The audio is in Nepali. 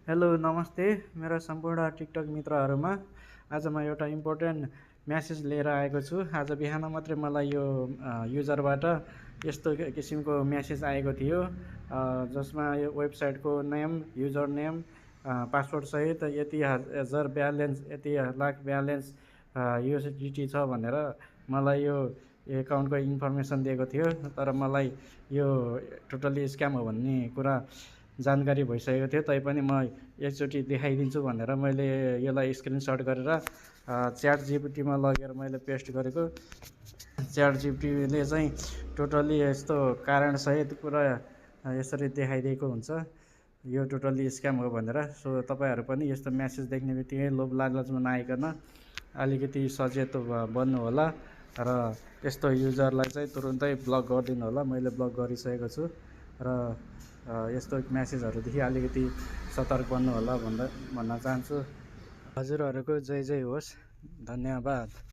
हेलो नमस्ते मेरो सम्पूर्ण टिकटक मित्रहरूमा आज म एउटा इम्पोर्टेन्ट म्यासेज लिएर आएको छु। आज बिहान मात्रै मलाई यो युजरबाट यस्तो किसिमको म्यासेज आएको थियो, जसमा यो वेबसाइटको नेम, युजर नेम, पासवर्ड सहित यति हजार ब्यालेन्स, यति लाख ब्यालेन्स युएसडिटी छ भनेर मलाई यो एकाउन्टको इन्फर्मेसन दिएको थियो। तर मलाई यो टोटल्ली स्क्याम हो भन्ने कुरा जानकारी भइसकेको थियो। तैपनि म एकचोटि देखाइदिन्छु भनेर मैले यसलाई स्क्रिनसट गरेर च्याट जिपिटीमा लगेर मैले पेस्ट गरेको। च्याट जिपिटीले चाहिँ टोटल्ली यस्तो कारणसहित पुरा यसरी देखाइदिएको हुन्छ, यो टोटल्ली स्क्याम हो भनेर। सो तपाईँहरू पनि यस्तो म्यासेज देख्ने बित्तिकै लोभ लालचमा नआइकन अलिकति सचेत बन्नु होला र यस्तो युजरलाई चाहिँ तुरुन्तै ब्लक गरिदिनु होला। मैले ब्लक गरिसकेको छु र यस्तो म्यासेजहरूदेखि अलिकति सतर्क बन्नु होला भन्न चाहन्छु। हजुरहरूको जय जय होस्। धन्यवाद।